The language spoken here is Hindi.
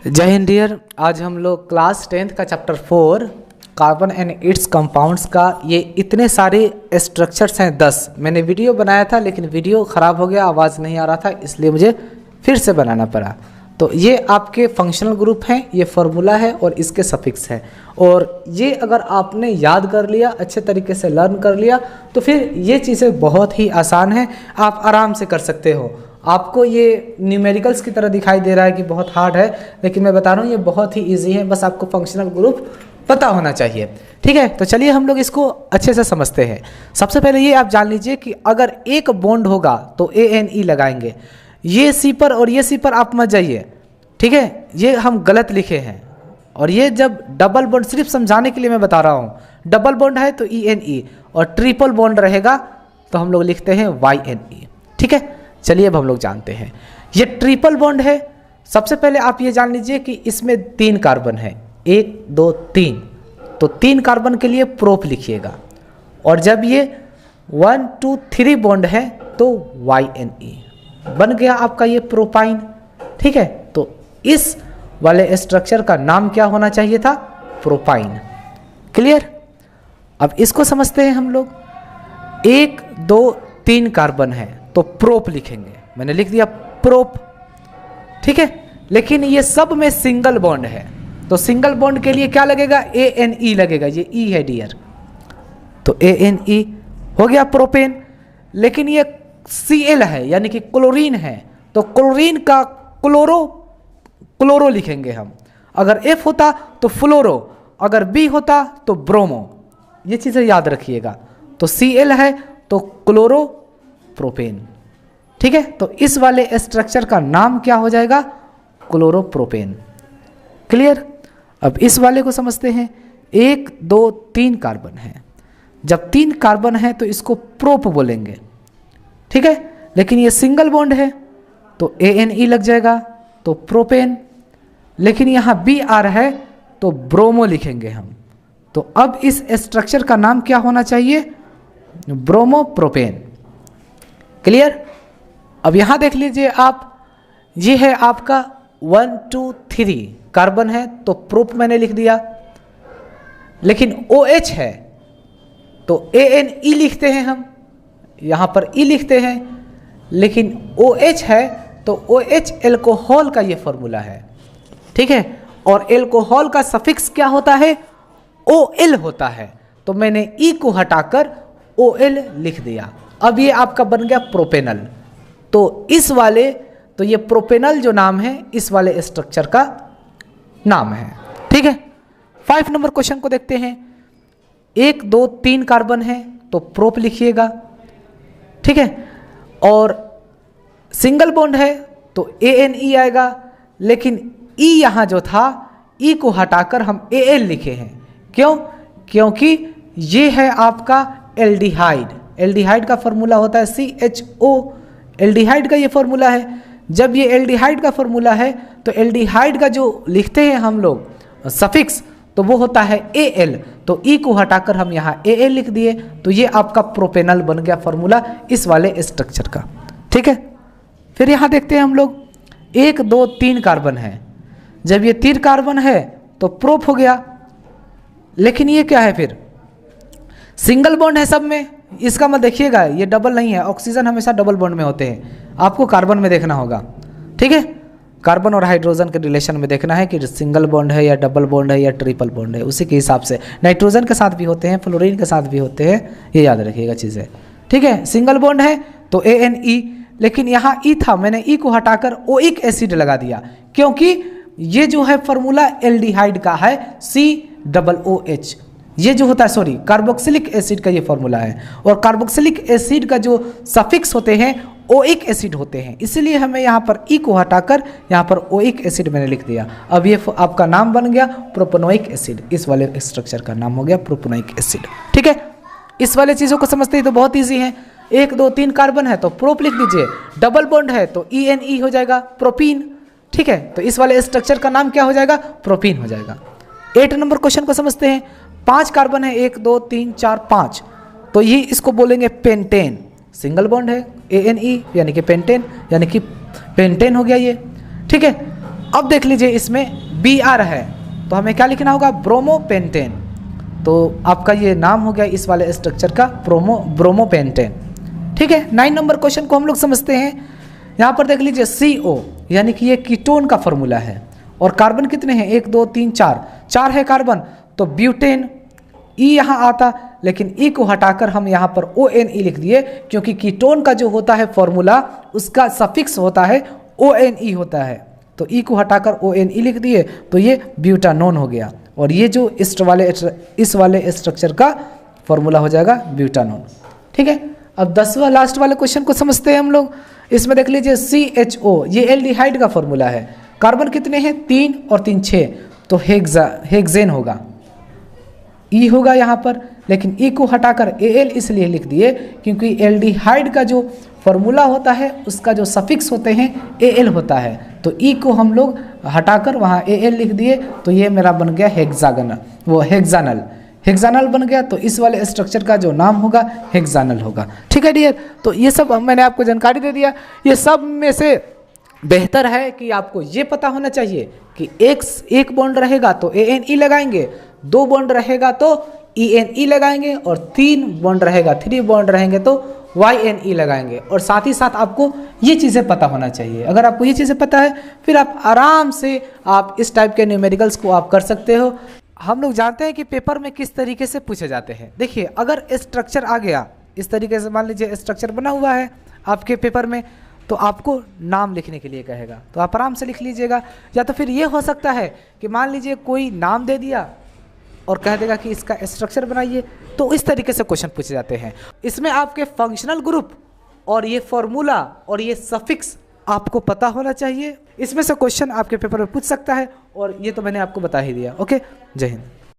जय हिंद डियर। आज हम लोग क्लास 10th का chapter 4 carbon and it's compounds का ये इतने सारे स्ट्रक्चर्स हैं 10। मैंने वीडियो बनाया था लेकिन वीडियो ख़राब हो गया, आवाज़ नहीं आ रहा था, इसलिए मुझे फिर से बनाना पड़ा। तो ये आपके फंक्शनल ग्रुप हैं, ये फार्मूला है और इसके सफिक्स है। और ये अगर आपने याद कर लिया, अच्छे तरीके से लर्न कर लिया, तो फिर ये चीज़ें बहुत ही आसान हैं, आप आराम से कर सकते हो। आपको ये न्यूमेरिकल्स की तरह दिखाई दे रहा है कि बहुत हार्ड है, लेकिन मैं बता रहा हूँ ये बहुत ही इजी है, बस आपको फंक्शनल ग्रुप पता होना चाहिए। ठीक है, तो चलिए हम लोग इसको अच्छे से समझते हैं। सबसे पहले ये आप जान लीजिए कि अगर एक बॉन्ड होगा तो ANE लगाएंगे। ये सी पर और ये सी पर आप मत जाइए, ठीक है, ये हम गलत लिखे हैं। और ये जब डबल बॉन्ड, सिर्फ समझाने के लिए मैं बता रहा हूँ, डबल बॉन्ड है तो ENE, और ट्रिपल बॉन्ड रहेगा तो हम लोग लिखते हैं YNE। ठीक है, चलिए अब हम लोग जानते हैं। ये ट्रिपल बॉन्ड है। सबसे पहले आप ये जान लीजिए कि इसमें 3 कार्बन है, 1 2 3। तो 3 कार्बन के लिए प्रोप लिखिएगा। और जब ये 1 2 3 बॉन्ड है तो YNE बन गया आपका ये प्रोपाइन। ठीक है, तो इस वाले स्ट्रक्चर का नाम क्या होना चाहिए था? प्रोपाइन। क्लियर? अब इसको समझते हैं हम लोग। 1 2 3 कार्बन है तो प्रोप लिखेंगे, मैंने लिख दिया प्रोप। ठीक है, लेकिन ये सब में सिंगल बॉन्ड है तो सिंगल बॉन्ड के लिए क्या लगेगा? ANE लगेगा। ये E है डियर, तो ANE हो गया प्रोपेन। लेकिन ये Cl है यानी कि क्लोरीन है, तो क्लोरीन का क्लोरो लिखेंगे हम। अगर F होता तो फ्लोरो, अगर B होता तो ब्रोमो। ये चीज़ें याद रखिएगा। तो Cl है तो क्लोरो प्रोपेन। ठीक है, तो इस वाले स्ट्रक्चर का नाम क्या हो जाएगा? क्लोरोप्रोपेन। क्लियर? अब इस वाले को समझते हैं। 1 2 3 कार्बन है। जब 3 कार्बन है तो इसको प्रोप बोलेंगे। ठीक है, लेकिन ये सिंगल बॉन्ड है तो ANE लग जाएगा तो प्रोपेन। लेकिन यहाँ Br है तो ब्रोमो लिखेंगे हम। तो अब इस स्ट्रक्चर का नाम क्या होना चाहिए? ब्रोमोप्रोपेन। क्लियर? अब यहाँ देख लीजिए आप, ये है आपका 1 2 3 कार्बन है तो प्रोप मैंने लिख दिया। लेकिन OH है तो ANE लिखते हैं हम, यहाँ पर E लिखते हैं। लेकिन OH है तो OH एल्कोहल का ये फॉर्मूला है। ठीक है, और एल्कोहल का सफिक्स क्या होता है? OL होता है। तो मैंने E को हटाकर OL लिख दिया। अब ये आपका बन गया प्रोपेनल। तो इस वाले, तो ये प्रोपेनल जो नाम है इस वाले स्ट्रक्चर का नाम है। ठीक है, 5 नंबर क्वेश्चन को देखते हैं। 1 2 3 कार्बन है तो प्रोप लिखिएगा। ठीक है, और सिंगल बॉन्ड है तो ANE आएगा। लेकिन E यहाँ जो था, E को हटाकर हम AL लिखे हैं। क्यों? क्योंकि ये है आपका एल्डिहाइड। एल्डिहाइड का फॉर्मूला होता है CHO। एल्डिहाइड का ये फॉर्मूला है। जब ये एल्डिहाइड का फॉर्मूला है तो एल्डिहाइड का जो लिखते हैं हम लोग सफिक्स, तो वो होता है AL। तो E को हटाकर हम यहाँ AL लिख दिए, तो ये आपका प्रोपेनल बन गया फॉर्मूला इस वाले स्ट्रक्चर का। ठीक है, फिर यहाँ देखते हैं हम लोग। 1 2 3 कार्बन है। जब ये 3 कार्बन है तो प्रोप हो गया। लेकिन ये क्या है? फिर सिंगल बॉन्ड है सब में। इसका मत देखिएगा, ये डबल नहीं है। ऑक्सीजन हमेशा डबल बॉन्ड में होते हैं, आपको कार्बन में देखना होगा। ठीक है, कार्बन और हाइड्रोजन के रिलेशन में देखना है कि सिंगल बॉन्ड है या डबल बॉन्ड है या ट्रिपल बॉन्ड है, उसी के हिसाब से। नाइट्रोजन के साथ भी होते हैं, फ्लोरीन के साथ भी होते हैं, ये याद रखिएगा चीज़ें। ठीक है, सिंगल बॉन्ड है तो ANE। लेकिन यहाँ E था, मैंने E को हटाकर ओइक एसिड लगा दिया, क्योंकि ये जो है फॉर्मूला एल्डिहाइड का है COOH। ये जो होता है, सॉरी, कार्बोक्सिलिक एसिड का ये फॉर्मूला है। और कार्बोक्सिलिक एसिड का जो सफिक्स होते हैं ओइक एसिड होते हैं, इसलिए हमें यहाँ पर E को हटाकर यहाँ पर ओइक एसिड मैंने लिख दिया। अब ये आपका नाम बन गया प्रोपेनोइक एसिड। इस वाले स्ट्रक्चर का नाम हो गया प्रोपेनोइक एसिड। ठीक है, इस वाले चीज़ों को समझते ही तो बहुत ईजी है। 1 2 3 कार्बन है तो प्रोप लिख दीजिए। डबल बॉन्ड है तो ENE हो जाएगा, प्रोपीन। ठीक है, तो इस वाले स्ट्रक्चर का नाम क्या हो जाएगा? प्रोपीन हो जाएगा। 8 नंबर क्वेश्चन को समझते हैं। 5 कार्बन है, 1 2 3 4 5, तो ये इसको बोलेंगे पेंटेन। सिंगल बॉन्ड है ANE यानी कि पेंटेन, यानी कि पेंटेन हो गया ये। ठीक है, अब देख लीजिए इसमें Br है तो हमें क्या लिखना होगा, ब्रोमोपेंटेन। तो आपका ये नाम हो गया इस वाले स्ट्रक्चर का ब्रोमोपेंटेन। ठीक है, 9 नंबर क्वेश्चन को हम लोग समझते हैं। यहाँ पर देख लीजिए CO यानी कि ये कीटोन का फॉर्मूला है और कार्बन कितने हैं, 1 2 3 4 है कार्बन, तो ब्यूटेन। E यहाँ आता लेकिन E को हटाकर हम यहाँ पर ONE लिख दिए क्योंकि कीटोन का जो होता है फॉर्मूला उसका सफिक्स होता है ONE होता है, तो E को हटाकर ONE लिख दिए तो ये ब्यूटानोन हो गया और ये जो इस वाले स्ट्रक्चर का फॉर्मूला हो जाएगा ब्यूटानोन। ठीक है, अब 10वां लास्ट वाले क्वेश्चन को समझते हैं हम लोग। इसमें देख लीजिए CHO ये एल्डिहाइड का फॉर्मूला है, कार्बन कितने हैं 3 और 3 6, तो हेक्सेन होगा, E होगा यहाँ पर, लेकिन E को हटाकर Al इसलिए लिख दिए क्योंकि एल्डिहाइड का जो फॉर्मूला होता है उसका जो सफिक्स होते हैं Al होता है, तो E को हम लोग हटाकर वहाँ Al लिख दिए तो ये मेरा बन गया हेक्सानल बन गया। तो इस वाले स्ट्रक्चर का जो नाम होगा हेक्सानल होगा। ठीक है डियर, तो ये सब मैंने आपको जानकारी दे दिया। ये सब में से बेहतर है कि आपको ये पता होना चाहिए कि एक बॉन्ड रहेगा तो ANE लगाएंगे, 2 बॉन्ड रहेगा तो ENE लगाएंगे और 3 बॉन्ड रहेगा 3 बॉन्ड रहेंगे तो YNE लगाएंगे। और साथ ही साथ आपको ये चीज़ें पता होना चाहिए। अगर आपको ये चीज़ें पता है फिर आप आराम से आप इस टाइप के न्यूमेरिकल्स को आप कर सकते हो। हम लोग जानते हैं कि पेपर में किस तरीके से पूछे जाते हैं। देखिए अगर स्ट्रक्चर आ गया इस तरीके से, मान लीजिए स्ट्रक्चर बना हुआ है आपके पेपर में, तो आपको नाम लिखने के लिए कहेगा तो आप आराम से लिख लीजिएगा। या तो फिर ये हो सकता है कि मान लीजिए कोई नाम दे दिया और कह देगा कि इसका स्ट्रक्चर बनाइए, तो इस तरीके से क्वेश्चन पूछे जाते हैं। इसमें आपके फंक्शनल ग्रुप और ये फॉर्मूला और ये सफिक्स आपको पता होना चाहिए। इसमें से क्वेश्चन आपके पेपर में पूछ सकता है और ये तो मैंने आपको बता ही दिया। ओके, जय हिंद।